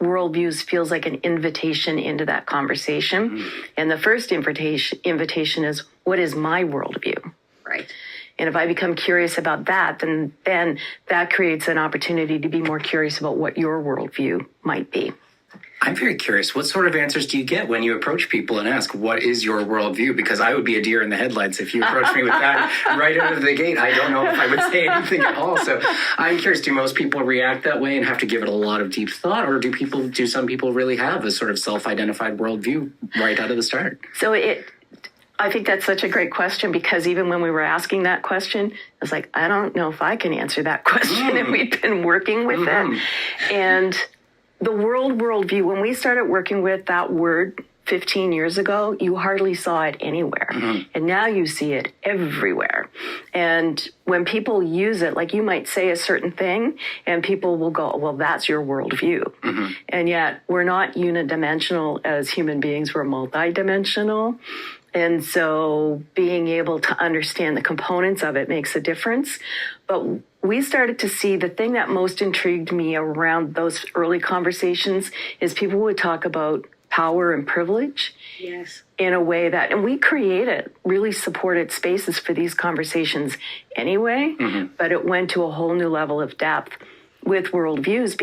Worldviews feels like an invitation into that conversation. Mm-hmm. And the first invitation is, what is my worldview? Right. And if I become curious about that, then that creates an opportunity to be more curious about what your worldview might be. I'm very curious. What sort of answers do you get when you approach people and ask, what is your worldview? Because I would be a deer in the headlights if you approached me with that right out of the gate. I don't know if I would say anything at all. So I'm curious, do most people react that way and have to give it a lot of deep thought? Or do some people really have a sort of self-identified worldview right out of the start? So I think that's such a great question, because even when we were asking that question, I was like, I don't know if I can answer that question. And we'd been working with it. And the worldview, when we started working with that word 15 years ago, you hardly saw it anywhere. Mm-hmm. And now you see it everywhere. And when people use it, like you might say a certain thing and people will go, well, that's your worldview. Mm-hmm. And yet we're not unidimensional as human beings, we're multidimensional. And so being able to understand the components of it makes a difference. But we started to see the thing that most intrigued me around those early conversations is people would talk about power and privilege. Yes. In a way that, and we created really supported spaces for these conversations anyway, but it went to a whole new level of depth with worldviews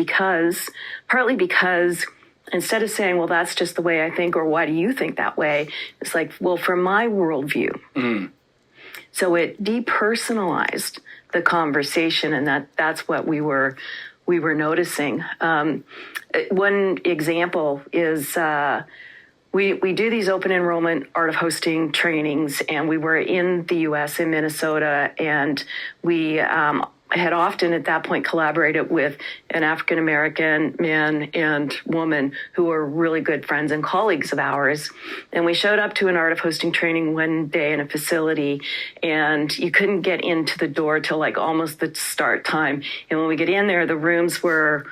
partly because instead of saying, well, that's just the way I think, or why do you think that way? It's like, well, from my worldview. Mm. So it depersonalized the conversation, and that's what we were noticing. One example is we do these open enrollment art of hosting trainings, and we were in the U.S. in Minnesota, and we had often at that point collaborated with an African-American man and woman who were really good friends and colleagues of ours. And we showed up to an art of hosting training one day in a facility, and you couldn't get into the door till like almost the start time. And when we get in there, the rooms were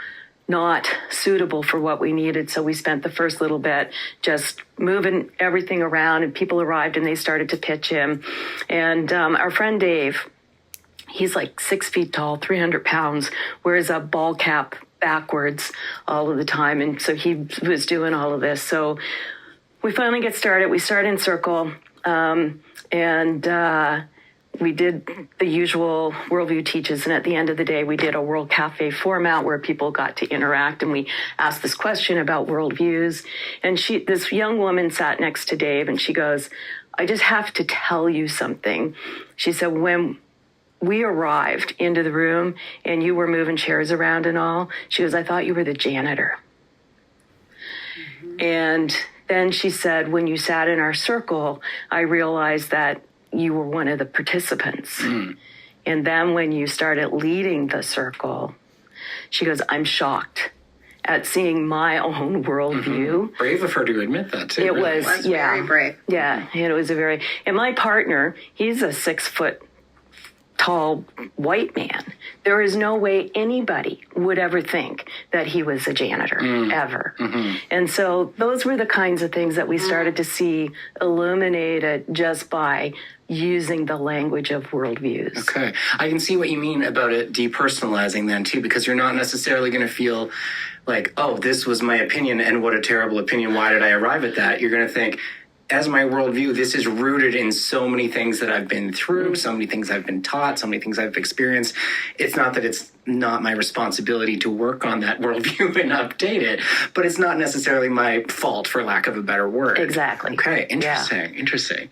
not suitable for what we needed. So we spent the first little bit just moving everything around, and people arrived and they started to pitch in. And our friend Dave, he's like 6 feet tall, 300 pounds, wears a ball cap backwards all of the time. And so he was doing all of this. So we finally get started. We start in circle, and we did the usual Worldview teaches. And at the end of the day, we did a World Cafe format where people got to interact. And we asked this question about worldviews. And this young woman sat next to Dave, and she goes, I just have to tell you something. She said, when we arrived into the room and you were moving chairs around and all, she goes, I thought you were the janitor. Mm-hmm. And then she said, when you sat in our circle, I realized that you were one of the participants. Mm. And then when you started leading the circle, she goes, I'm shocked at seeing my own worldview. Mm-hmm. Brave of her to admit that too. It really. was very brave. Yeah, and it was and my partner, he's a 6 foot tall white man. There is no way anybody would ever think that he was a janitor, ever. Mm-hmm. And so those were the kinds of things that we started to see illuminated just by using the language of worldviews. Okay. I can see what you mean about it depersonalizing then too, because you're not necessarily going to feel like, oh, this was my opinion and what a terrible opinion. Why did I arrive at that? You're going to think, as my worldview, this is rooted in so many things that I've been through, so many things I've been taught, so many things I've experienced. It's not that it's not my responsibility to work on that worldview and update it, but it's not necessarily my fault, for lack of a better word. Exactly. Okay, interesting.